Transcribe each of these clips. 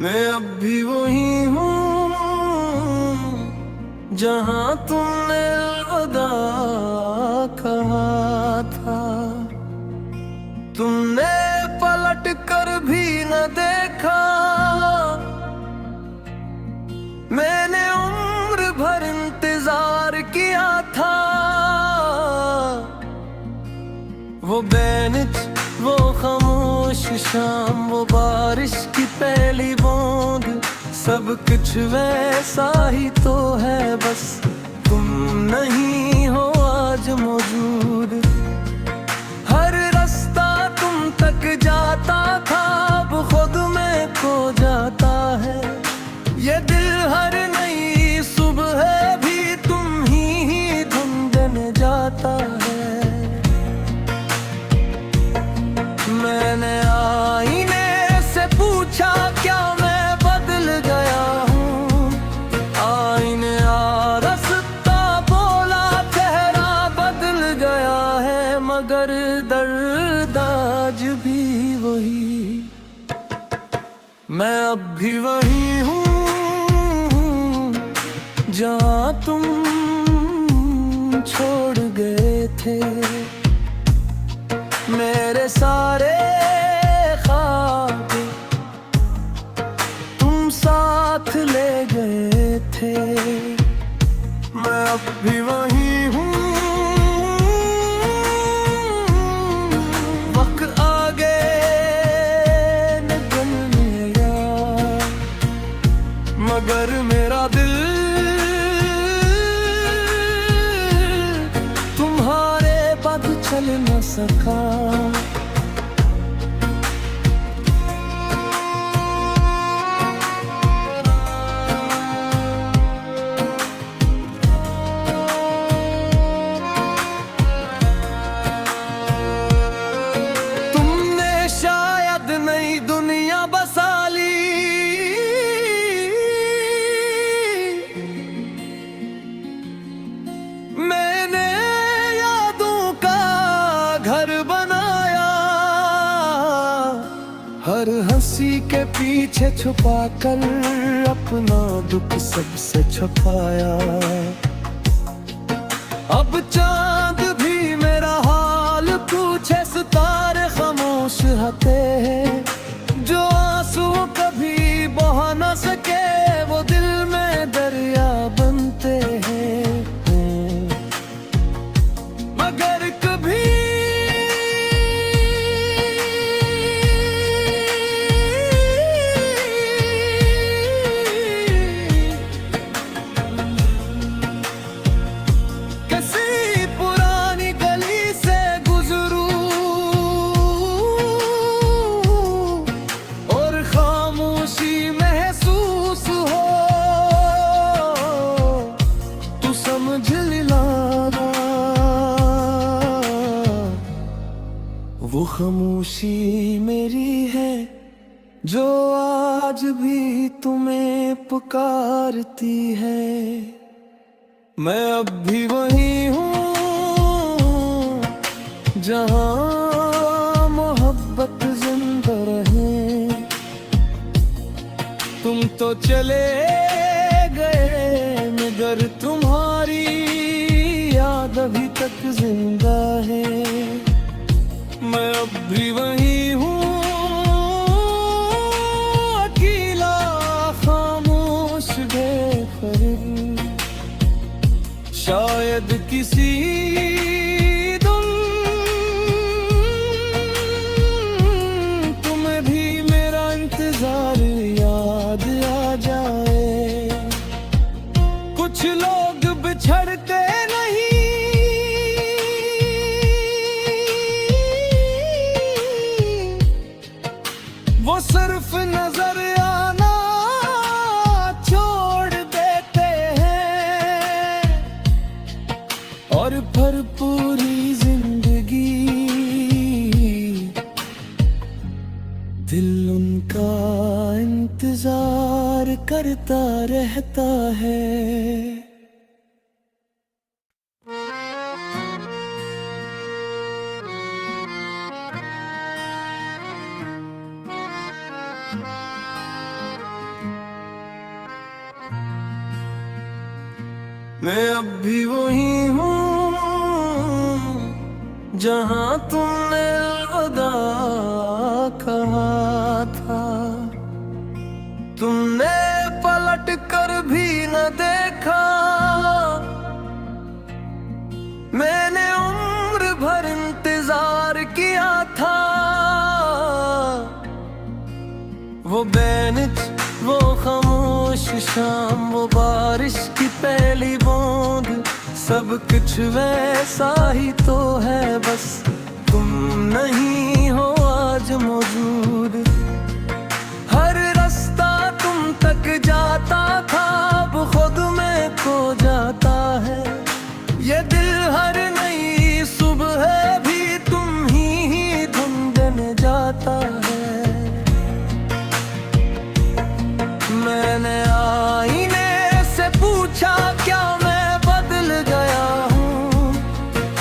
मैं अब भी वही हूँ जहाँ तुमने अलविदा कहा था। तुमने पलट कर भी न देखा, मैंने उम्र भर इंतजार किया था। वो बेनिच, वो खामोश शाम, वो बारिश की पहली बूंद, सब कुछ वैसा ही तो है, बस तुम नहीं हो आज मौजूद। हर रास्ता तुम तक जाता था, अब खुद में खो जाता है। ये दिल हर नई सुबह भी तुम ही ढूंढने जाता है। मैंने आईने से पूछा क्या मैं बदल गया हूँ, आईने आ रास्ता बोला चेहरा बदल गया है, मगर दर्द आज भी वही। मैं अब भी वही हूँ जहाँ तुम छोड़ गए थे। मेरे सारे ख्वाब तुम साथ ले गए थे। मैं अब भी वही हूँ, वक्त आगे निकल गया, मगर मेरा दिल तुम्हारे बाद चल न सका। तुमने शायद नई दुनिया बसा ली, मैंने यादों का घर बनाया। हर हंसी के पीछे छुपा कर अपना दुख सबसे छुपाया। अब चांद भी मेरा हाल पूछे, सितारे खामोश होते हैं। जो आंसू कभी बहा न सके, वो दिल में दरिया बनते हैं। मगर कभी किसी पुरानी गली से गुजरूं और खामोशी महसूस हो, तू समझ लाना। वो खामोशी मेरी है जो आज भी तुम्हें पुकारती है। मैं अब भी वही हूँ जहाँ मोहब्बत जिंदा रहे। तुम तो चले गए, मगर तुम्हारी याद अभी तक जिंदा है। मैं अब भी वही हूँ, अकेला खामोश बेखबर। शायद किसी दिन तुम्हें भी मेरा इंतजार याद आ जाए। कुछ लोग बिछड़ते नहीं, वो सिर्फ नजर आना छोड़ देते हैं, और भरपूरी जिंदगी दिल उनका इंतजार करता रहता है। मैं अब भी वही हूँ जहाँ तुमने अलविदा कहा था। तुमने पलट कर भी न देखा, मैंने उम्र भर इंतजार किया था। वो बेनिच, वो खामोश शाम, वो बारिश की पहली बूंद, सब कुछ वैसा ही तो है, बस तुम नहीं हो आज मौजूद। हर रास्ता तुम तक जाता था, अब खुद में खो जाता है। ये दिल हर नई सुबह भी तुम ही ढूंढने जाता है। मैंने आईने से पूछा क्या मैं बदल गया हूँ,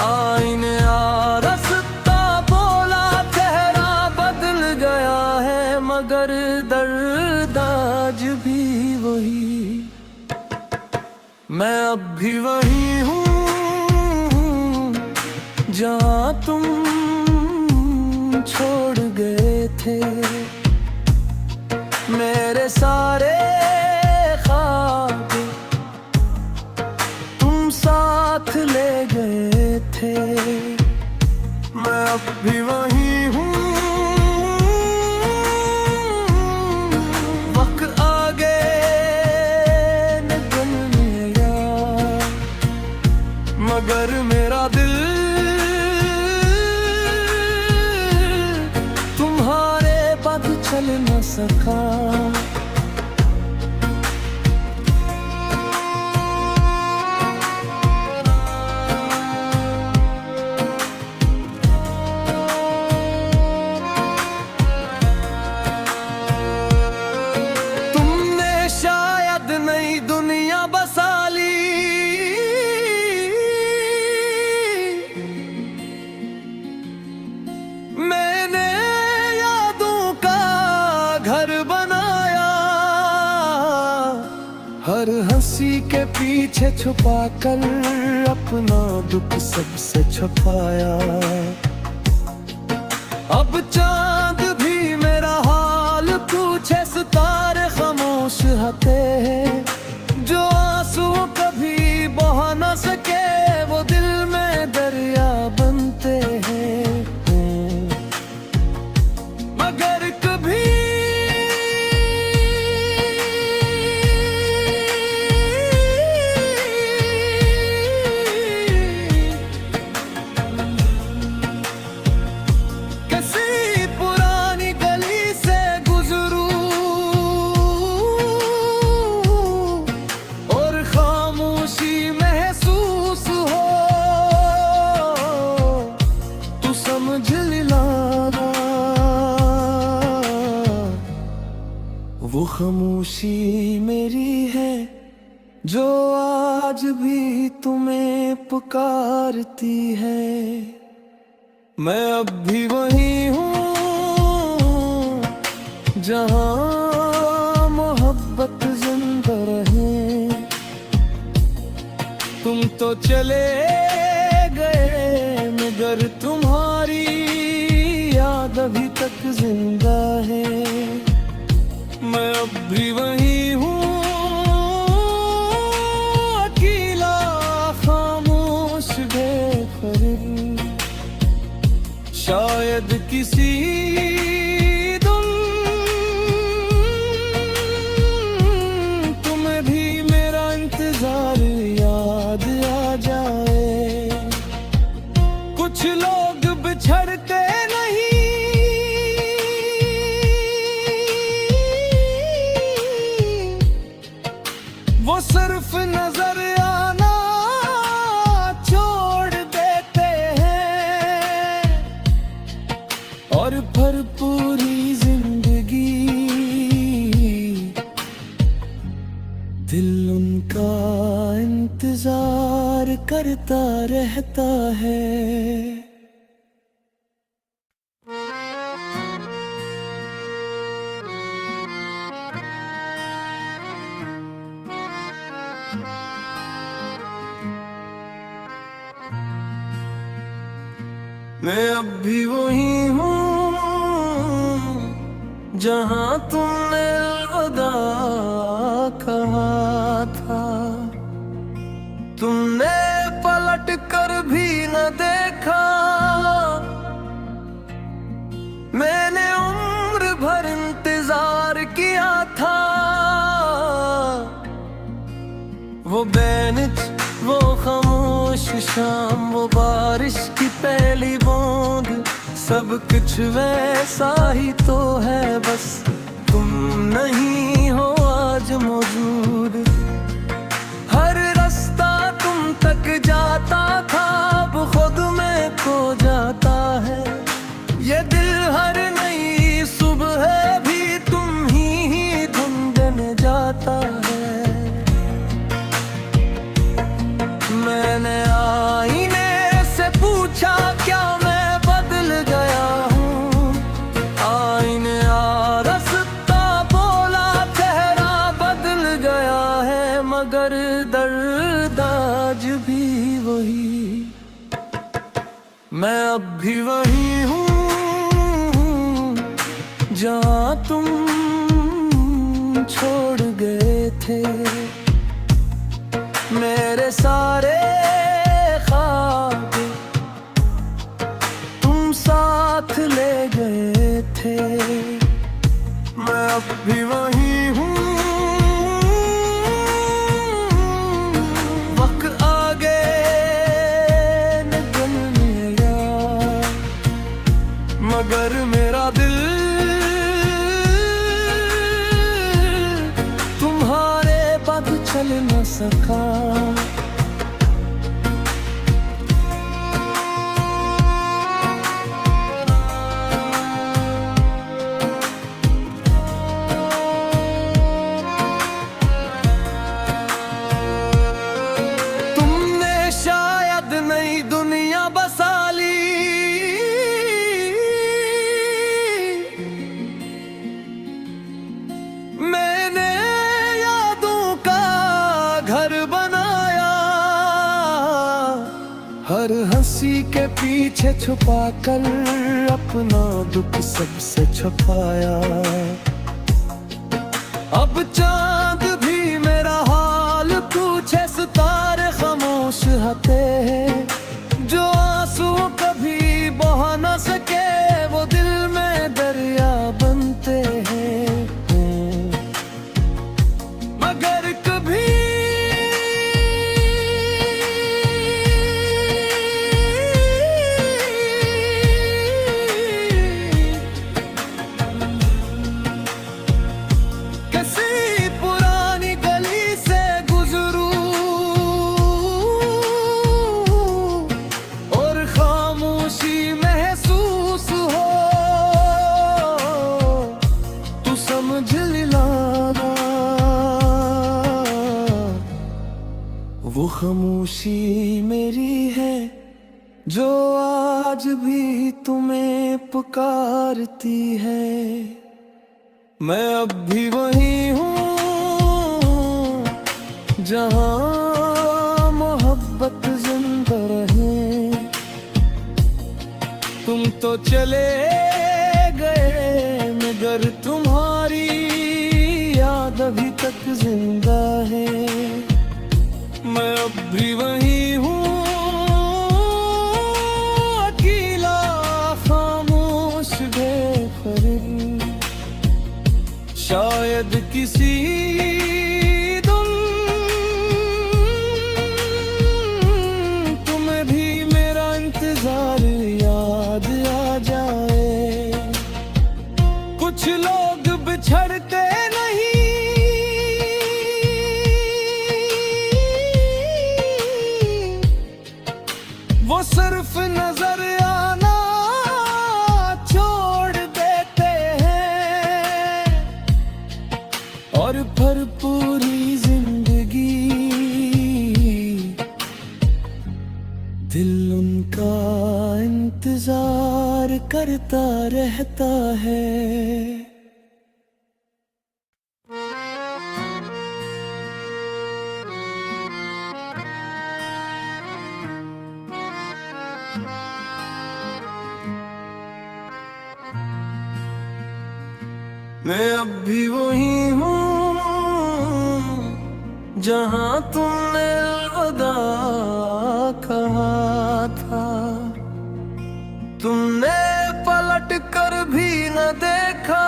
आईने आ रास्ता बोला चेहरा बदल गया है, मगर दर्द आज भी वही, मैं अब भी वही हूँ जहाँ तुम छोड़ गए थे। मेरे सारे ख्वाब तुम साथ ले गए थे, मैं अब भी वही हूँ। वक्त आगे निकल गया, मगर मेरा दिल तुम्हारे बाद चल न सका। तुमने शायद नई दुनिया बसा ली, मैंने यादों का घर बनाया। हर हंसी के पीछे छुपा कर अपना दुख सबसे छुपाया। अब चांद भी मेरा हाल पूछे, सितारे खामोश होते हैं। जो आंसू कभी बहा न सके, वो दिल में दरिया बनते हैं। मगर कभी किसी पुरानी गली से गुजरूं और खामोशी महसूस हो, तू समझ लेना। वो खामोशी मेरी है जो आज भी तुम्हें पुकारती है। मैं अब भी वही हूँ जहाँ मोहब्बत जिंदा रहे। तुम तो चले गए, मगर तुम्हारी याद अभी तक जिंदा है। मैं अब भी वही हूँ, अकेला खामोश बेखबर। शायद किसी दिन तुम्हें भी मेरा इंतजार याद आ जाए। कुछ लोग बिछड़ते नहीं, वो सिर्फ नजर आना छोड़ देते हैं, और भरपूरी जिंदगी दिल उनका इंतजार करता रहता है। मैं अब भी वही हूँ जहाँ तुमने अलविदा कहा था। तुमने पलट कर भी न देखा, मैंने उम्र भर इंतजार किया था। वो बेनिच, वो खामोश शाम, वो बारिश की पहली बूंद, सब कुछ वैसा ही तो है, बस तुम नहीं हो आज मौजूद। हर रास्ता तुम तक जाता था, अब खुद में खो जाता है। ये दिल हर नई सुबह भी तुम ही ढूंढने जाता है। मैंने आईने से पूछा क्या मैं बदल गया हूँ, आईने आ रास्ता बोला चेहरा बदल गया है, मगर दर्द आज भी वही, मैं अब भी वही हूँ जहाँ तुम छोड़ गए थे। मेरे सारे ख्वाब तुम साथ ले गए थे, मैं अब भी वही हूँ। वक्त आगे निकल गया, मगर मेरा दिल तुम्हारे बाद चल न सका। तुमने शायद नई दुनिया बसा ली, मैंने यादों का घर बनाया। हर हंसी के पीछे छुपा कर अपना दुख सबसे छुपाया। अब चांद भी मेरा हाल पूछे, सितारे खामोश होते हैं। जो आंसू कभी बहा न सके, वो दिल में दरिया बनते हैं। मगर कभी किसी पुरानी गली से गुजरूं और खामोशी महसूस हो, तू समझ लाना। वो खामोशी मेरी है जो आज भी तुम्हें पुकारती है, मैं अब भी वही हूँ जहाँ मोहब्बत जिंदा रहे। तुम तो चले गए, मगर तुम्हारी याद अभी तक जिंदा है, मैं अब भी वही हूँ। अकेला खामोश बेखबर, शायद किसी दिन तुम्हें भी मेरा इंतजार याद आ जाए। कुछ लोग बिछड़ते नहीं, वो सिर्फ नजर आना छोड़ देते हैं, और भरपूरी जिंदगी दिल उनका इंतजार करता रहता है। मैं अब भी वही हूँ जहाँ तुमने अलविदा कहा था। तुमने पलट कर भी न देखा,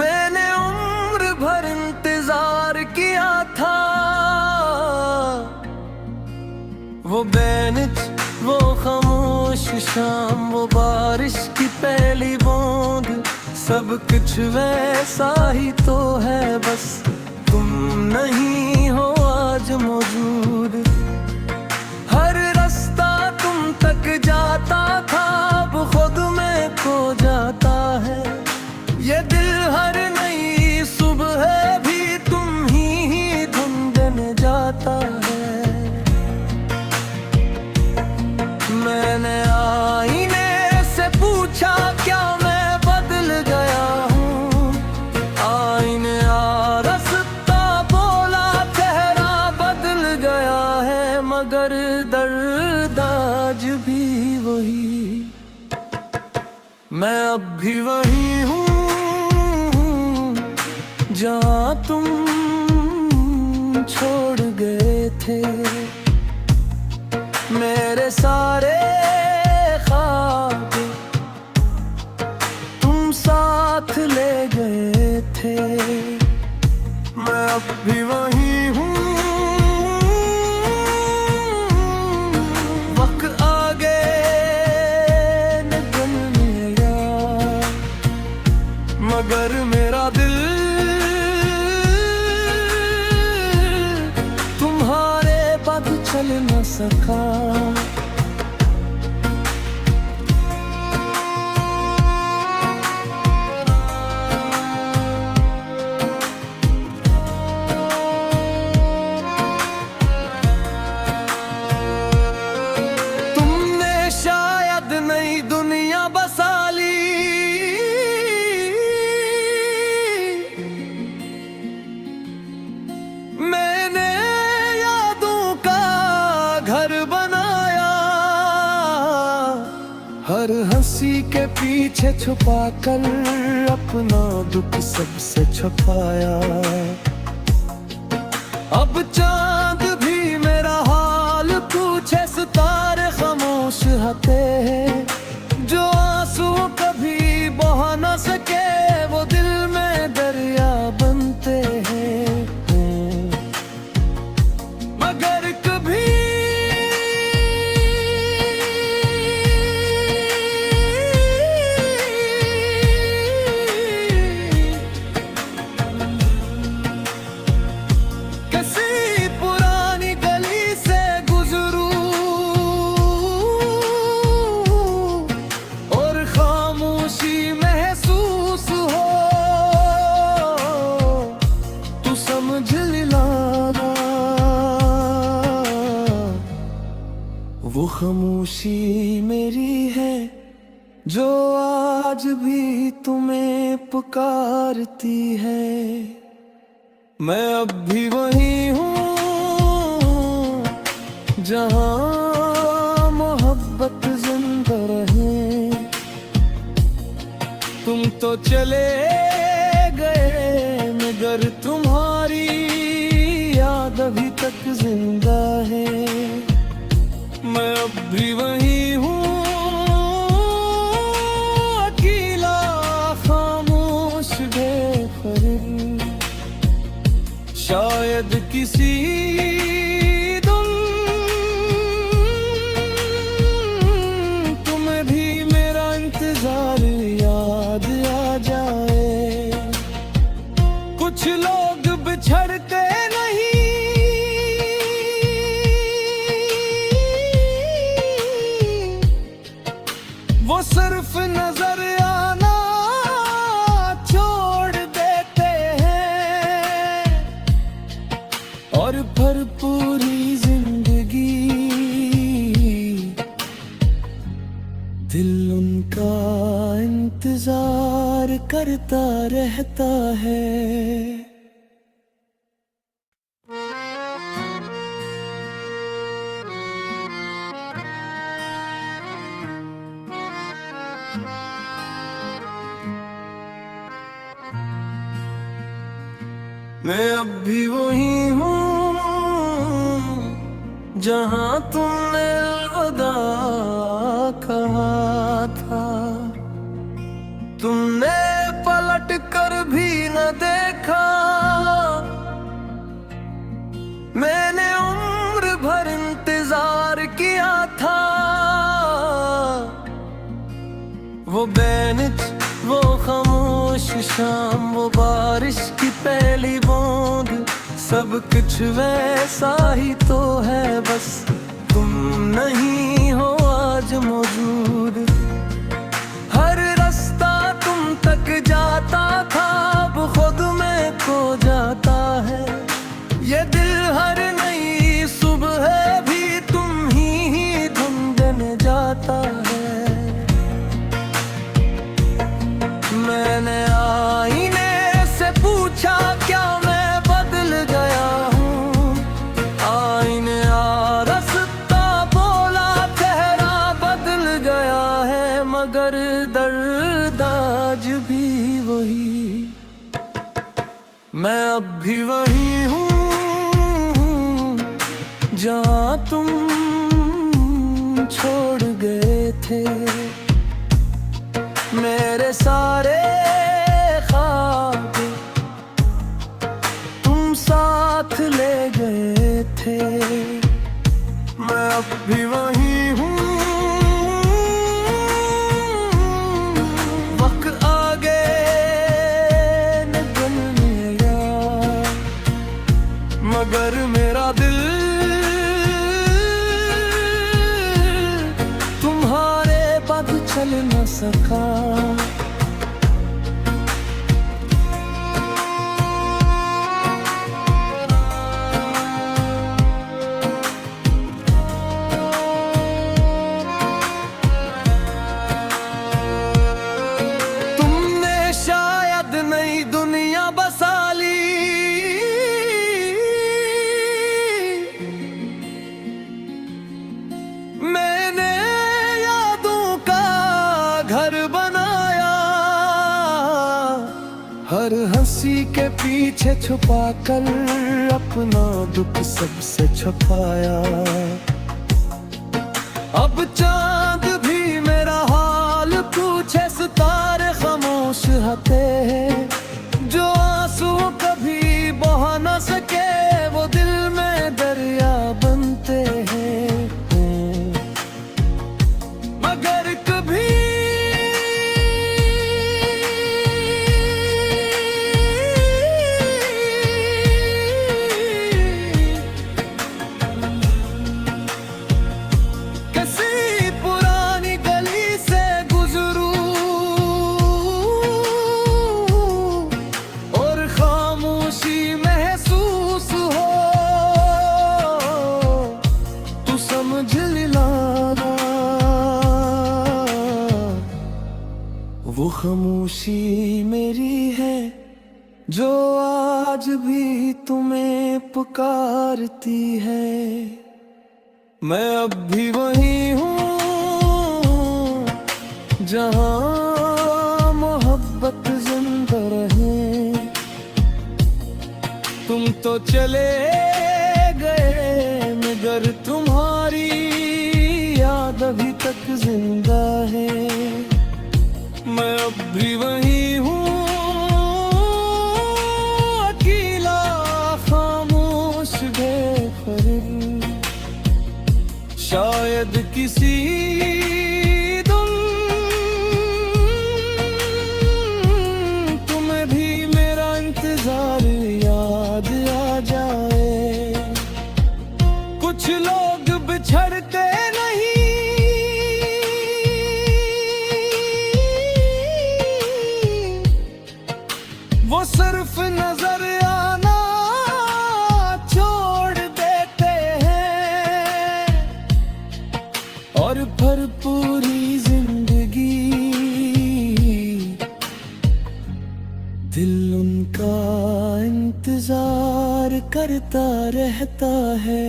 मैंने उम्र भर इंतजार किया था। वो बेनिच, वो खामोश शाम, वो बारिश की पहली बूंद, सब कुछ वैसा ही तो है, बस तुम नहीं हो आज मौजूद। हर रास्ता तुम तक जाता था, अब खुद में खो जाता है। ये दिल हर नई सुबह भी तुम ही ढूंढने जाता है। मैंने आईने से पूछा क्या मैं बदल गया हूँ, आईने आ रास्ता बोला चेहरा बदल गया है, मगर दर्द आज भी वही, मैं अब भी वही हूँ जहाँ तुम छोड़ गए थे। मेरे सारे ख्वाब तुम साथ ले गए थे, मैं अब भी वही हूँ। वक्त आगे निकल मेरा, मगर मेरा दिल तुम्हारे बाद चल न सका। तुमने शायद नई दुनिया बसा ली, मैंने यादों का घर बनाया। हर हंसी के पीछे छुपा कर अपना दुख सबसे छुपाया। अब चांद भी मेरा हाल पूछे, सितारे खामोश हते हैं, जो आंसू कभी बहा न सके वो दिल में दरिया बनते हैं। मगर कभी किसी पुरानी गली से गुजरूं और खामोशी महसूस हो, तू समझ लेना वो खामोशी मेरी है, जो आज भी तुम्हें पुकारती है। मैं अब भी वही हूँ जहाँ मोहब्बत जिंदा रहे। तुम तो चले गए मगर तुम्हारी याद अभी तक जिंदा है। मैं अब भी वही हूँ अकेला खामोश बेखबर, शायद किसी दिन तुम्हें भी मेरा इंतजार याद आ जाए। कुछ लोग बिछड़ते नहीं, वो सिर्फ नजर आना छोड़ देते हैं, और भरपूरी जिंदगी दिल उनका इंतजार करता रहता है। मैं अब भी वही हूँ जहाँ तुमने अलविदा कहा था। तुमने पलट कर भी न देखा, मैंने उम्र भर इंतजार किया था। वो बेनिच, वो खामोश शाम, वो बारिश की पहली बूंद, सब कुछ वैसा ही तो है, बस तुम नहीं हो आज मौजूद। हर रास्ता तुम तक जाता था, अब खुद में खो जाता है। ये दिल हर नई सुबह भी तुम ही ढूंढने जाता है। मैंने आईने से पूछा क्या मैं बदल गया हूँ, आईने आ रास्ता बोला चेहरा बदल गया है, मगर दर्द आज भी वही, मैं अब भी वही हूँ जहाँ तुम छोड़ गए थे। मेरे सारे ख्वाब तुम साथ ले गए थे, मैं अब भी वही हूँ। वक्त आगे निकल गया, मगर मेरा दिल तुम्हारे बाद चल न सका। तुमने शायद नई दुनिया बसा ली, मैंने यादों का घर बनाया। हर हंसी के पीछे छुपा कर अपना दुख सबसे छुपाया। अब चांद भी मेरा हाल पूछे, सितारे खामोश होते हैं। जो आंसू कभी बहा न सके, वो दिल में दरिया बनते हैं। मगर कभी किसी पुरानी गली से गुजरूं और खामोशी महसूस हो, तू समझ लाना। वो खामोशी मेरी है जो आज भी तुम्हें पुकारती है। मैं अब भी वही हूँ जहाँ मोहब्बत जिंदा रहे। तुम तो चले गए, मगर तुम्हारी याद अभी तक जिंदा है। मैं अब भी वही हूँ, अकेला खामोश बेखबर। शायद किसी दिन तुम्हें भी मेरा इंतजार याद आ जाए। कुछ लोग बिछड़ते नहीं, वो सिर्फ नजर आना छोड़ देते हैं, और भरपूरी जिंदगी दिल उनका इंतजार करता रहता है।